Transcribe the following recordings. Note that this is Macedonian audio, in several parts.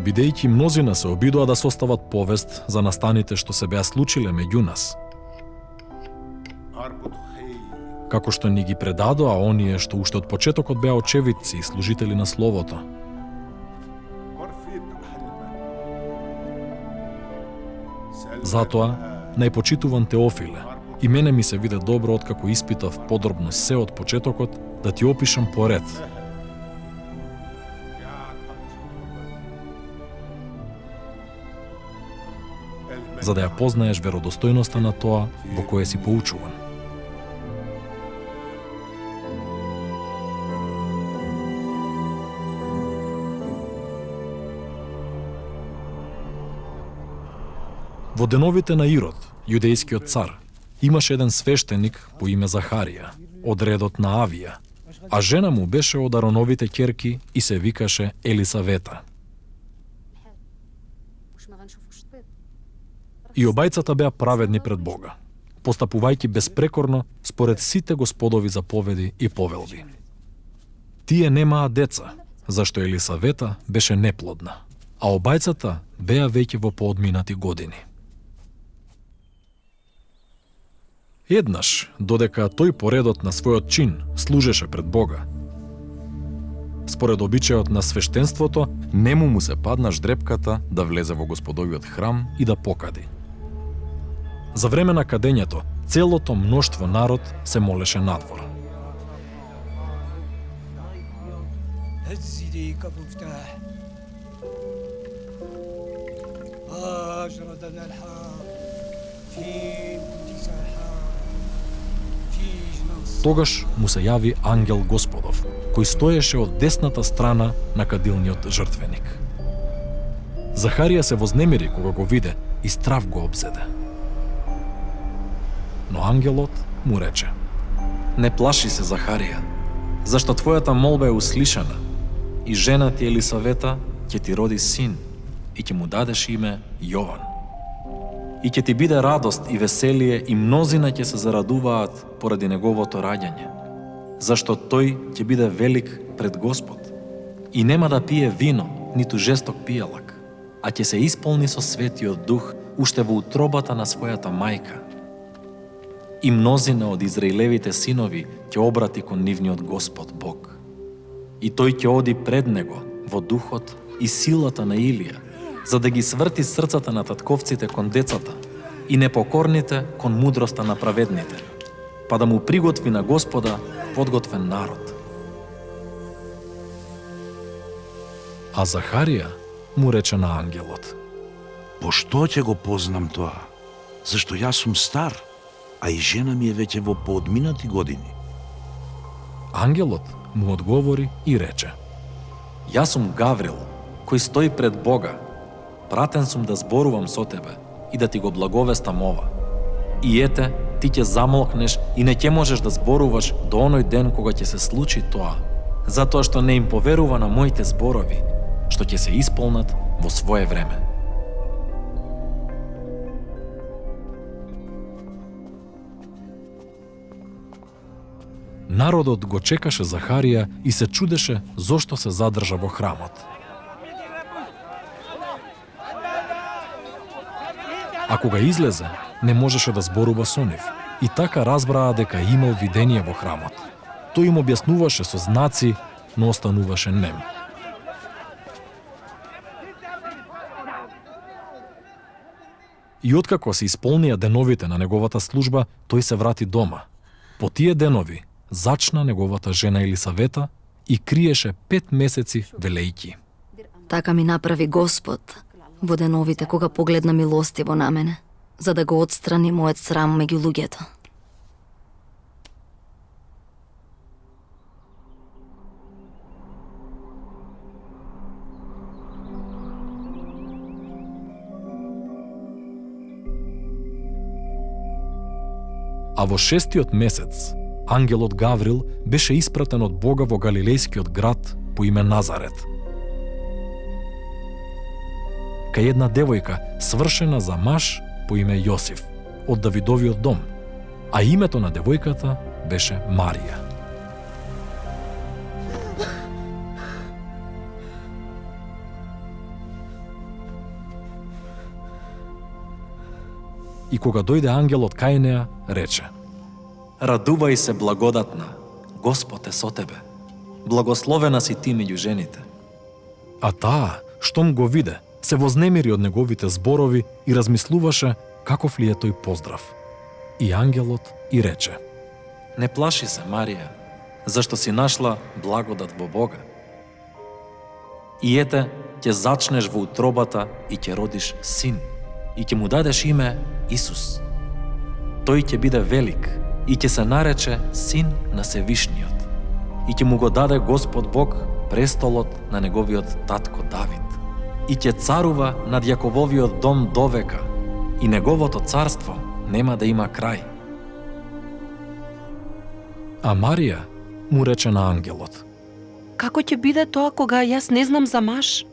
Бидејќи мнозина се обидоа да состават повест за настаните што се беа случиле меѓу нас, како што ни ги предадоа оние што уште од почетокот беа очевидци и служители на Словото. Затоа, најпочитуван Теофиле, и мене ми се виде добро откако испитав подробно се од почетокот да ти опишам поред. За да ја познаеш веродостојноста на тоа во кое си поучуван. Во деновите на Ирод, јудејскиот цар, имаше еден свештеник по име Захарија, од редот на Авија, а жена му беше од Ароновите ќерки и се викаше Елисавета. И обајцата беа праведни пред Бога, постапувајќи безпрекорно според сите Господови заповеди и повелби. Тие немаа деца, зашто Елисавета беше неплодна, а обајцата беа веќе во поодминати години. Еднаш, додека тој поредот на својот чин служеше пред Бога, според обичајот на свештенството, нему му се падна ждрепката да влезе во Господовиот храм и да покади. За време на кадењето, целото мноштво народ се молеше надвор. Тогаш му се јави ангел Господов, кој стоеше од десната страна на кадилниот жртвеник. Захарија се вознемири кога го виде и страв го обзеде. Но ангелот му рече: Не плаши се, Захарија, зашто твојата молба е услишана и жена ти Елисавета ќе ти роди син и ќе му дадеш име Јован. И ќе ти биде радост и веселие и мнозина ќе се зарадуваат поради неговото раѓање, зашто тој ќе биде велик пред Господ и нема да пие вино, ниту жесток пијалак, а ќе се исполни со Светиот Дух уште во утробата на својата мајка. И мнозина од Израилевите синови ќе обрати кон нивниот Господ Бог. И тој ќе оди пред него во духот и силата на Илија, за да ги сврти срцата на татковците кон децата и непокорните кон мудроста на праведните, па да му приготви на Господа подготвен народ. А Захарија му рече на ангелот: По што ќе го познам тоа? Зашто јас сум стар, а и жена ми е веќе во поодминати години. Ангелот му одговори и рече: Јас сум Гаврил, кој стои пред Бога. Пратен сум да зборувам со тебе и да ти го благовестам ова. И ете, ти ќе замолкнеш и не ќе можеш да зборуваш до оној ден кога ќе се случи тоа, затоа што не им поверува на моите зборови, што ќе се исполнат во свое време. Народот го чекаше Захарија и се чудеше зошто се задржа во храмот. А кога излезе, не можеше да зборува со нив, и така разбраа дека имал видение во храмот. Тој им објаснуваше со знаци, но остануваше нем. И откако се исполнија деновите на неговата служба, тој се врати дома. По тие денови зачна неговата жена Елисавета и криеше 5 месеци велејќи: Така ми направи Господ во деновите кога погледна милостиво на мене, за да го отстрани мојот срам меѓу луѓето. А во 6-тиот месец, ангелот Гаврил беше испратен од Бога во галилејскиот град по име Назарет, кај една девојка свршена за маж по име Јосиф, од Давидовиот дом, а името на девојката беше Марија. И кога дојде ангелот кај неа, рече: Радувај се, благодатна, Господ е со тебе. Благословена си ти меѓу жените. А таа, штом го виде, се вознемири од неговите зборови и размислуваше каков ли е тој поздрав. И ангелот и рече: Не плаши се, Марија, зашто си нашла благодат во Бога. И ете, ќе зачнеш во утробата и ќе родиш син, и ќе му дадеш име Исус. Тој ќе биде велик и ќе се нарече Син на Севишниот. И ќе му го даде Господ Бог престолот на неговиот татко Давид. И ќе царува над Јакововиот дом довека, и неговото царство нема да има крај. А Марија му рече на ангелот. Како ќе биде тоа кога јас не знам за маж?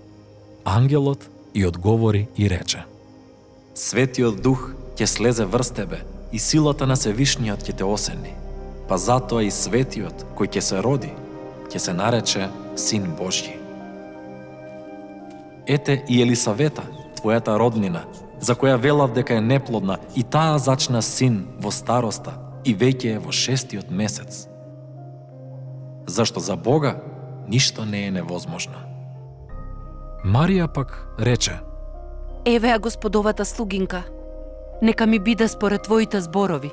Ангелот и одговори и рече: Светиот Дух ќе слезе врз тебе и силата на Севишниот ќе те осени. Па затоа и Светиот кој ќе се роди, ќе се нарече Син Божји. Ете и Елисавета, твојата роднина, за која велав дека е неплодна, и таа зачна син во староста и веќе е во 6-тиот месец. Зашто за Бога ништо не е невозможно. Марија пак рече: Еве ја Господовата слугинка. Нека ми биде според твоите зборови.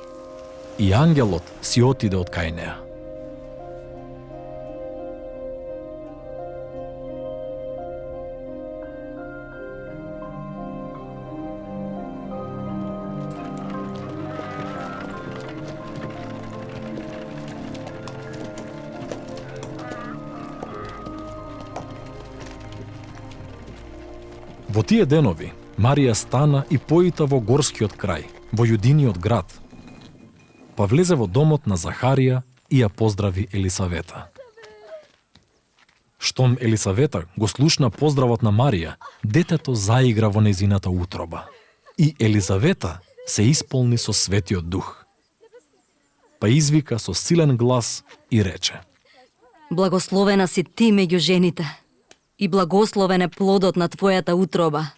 И ангелот си отиде од кај неа. Во тие денови, Марија стана и поита во горскиот крај, во Јудиниот град. Па влезе во домот на Захарија и ја поздрави Елисавета. Штом Елисавета го слушна поздравот на Марија, детето заигра во незината утроба. И Елисавета се исполни со Светиот Дух. Па извика со силен глас и рече: Благословена си ти меѓу жените и благословен е плодот на твојата утроба.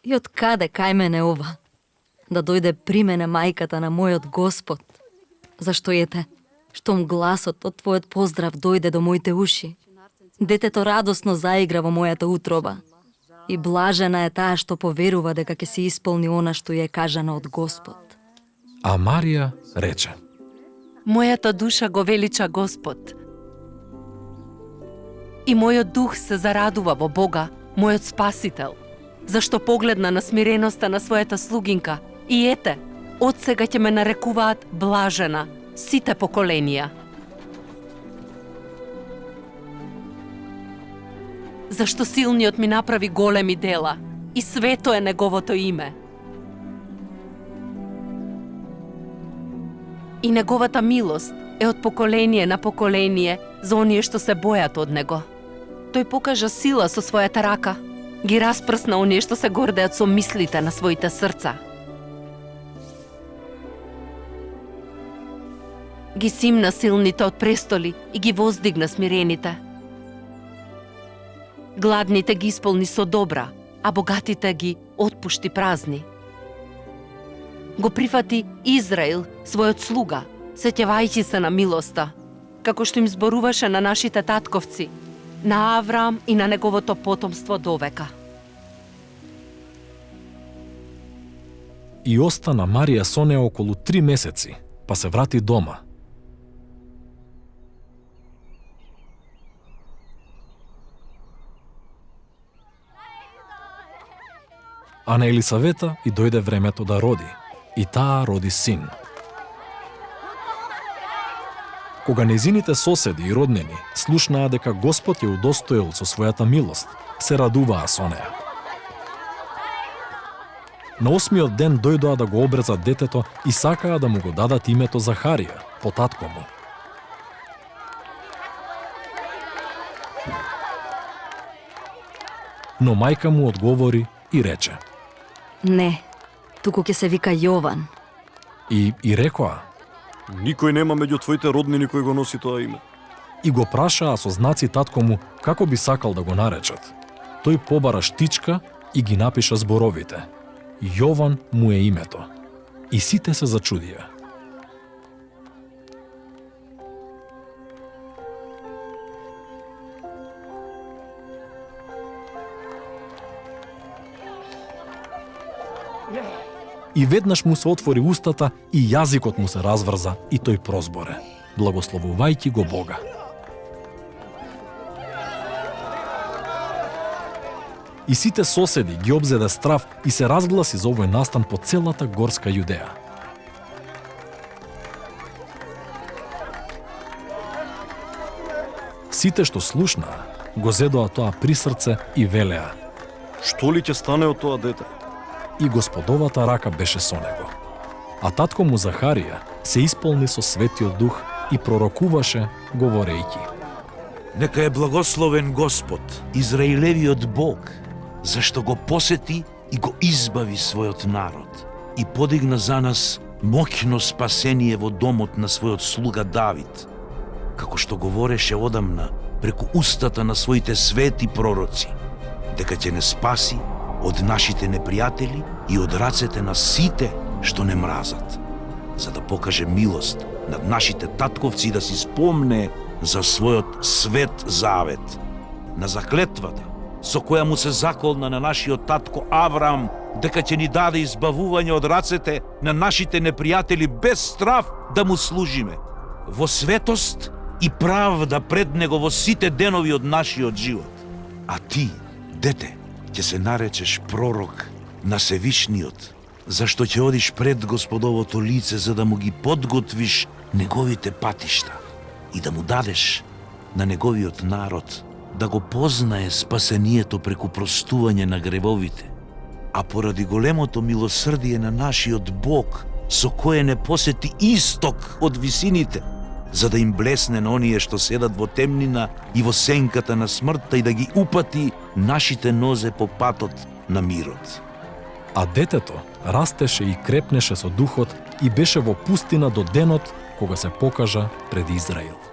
И од каде кај мене ова? Да дојде при мене мајката на мојот Господ. Зашто ете, штом гласот од твојот поздрав дојде до моите уши, детето радосно заигра во мојата утроба. И блажена е таа што поверува дека ќе се исполни она што ја е кажано од Господ. А Марија рече: Мојата душа го велича Господ. И мојот дух се зарадува во Бога, мојот Спасител, зашто погледна на смиреноста на својата слугинка. И ете, од сега ќе ме нарекуваат блажена сите поколенија. Зашто силниот ми направи големи дела и свето е неговото име. И неговата милост е од поколение на поколение за оние што се бојат од него. Тој покажа сила со својата рака, ги распрсна оние што се гордеат со мислите на своите срца. Ги симна силните од престоли и ги воздигна смирените. Гладните ги исполни со добра, а богатите ги отпушти празни. Го прифати Израил, својот слуга, сеќавајќи се на милоста, како што им зборуваше на нашите татковци, на Авраам и на неговото потомство довека. И остана Марија со неа околу 3 месеци, па се врати дома. А на Елисавета и дојде времето да роди, и таа роди син. Кога незините соседи и роднини слушнаа дека Господ ја удостоил со својата милост, се радуваа со неа. На 8-миот ден дојдоа да го обрезат детето и сакаа да му го дадат името Захарија, по татко му. Но мајка му одговори и рече: Не, туку ќе се вика Јован. И рекоа: Никој нема меѓу твоите роднини кој го носи тоа име. И го прашаа со знаци татко му како би сакал да го наречат. Тој побара штичка и ги напиша зборовите. Јован му е името. И сите се зачудија. И веднаш му се отвори устата и јазикот му се разврза и тој прозборе, благословувајќи го Бога. И сите соседи ги обзеде страв и се разгласи за овој настан по целата горска Јудеја. Сите што слушнаа, го зедоа тоа при срце и велеа. Што ли ќе стане од тоа дете? И Господовата рака беше со него. А татко му Захарија се исполни со Светиот Дух и пророкуваше, говорејќи: Нека е благословен Господ, Израилевиот Бог, зашто го посети и го избави својот народ и подигна за нас моќно спасение во домот на својот слуга Давид, како што говореше одамна преку устата на своите свети пророци, дека ќе не спаси од нашите непријатели и од рацете на сите што не мразат, за да покаже милост над нашите татковци и да си спомне за својот свет завет, на заклетвата со која му се заколна на нашиот татко Авраам, дека ќе ни даде избавување од рацете на нашите непријатели без страв да му служиме, во светост и правда пред него во сите денови од нашиот живот. А ти, дете, ќе се наречеш пророк на Севишниот, зашто ќе одиш пред Господовото лице за да му ги подготвиш неговите патишта и да му дадеш на неговиот народ да го познае спасението преку простување на гревовите, а поради големото милосрдие на нашиот Бог, со кое не посети исток од висините, за да им блесне на оние што седат во темнина и во сенката на смртта и да ги упати нашите нозе по патот на мирот. А детето растеше и крепнеше со духот и беше во пустина до денот кога се покажа пред Израил.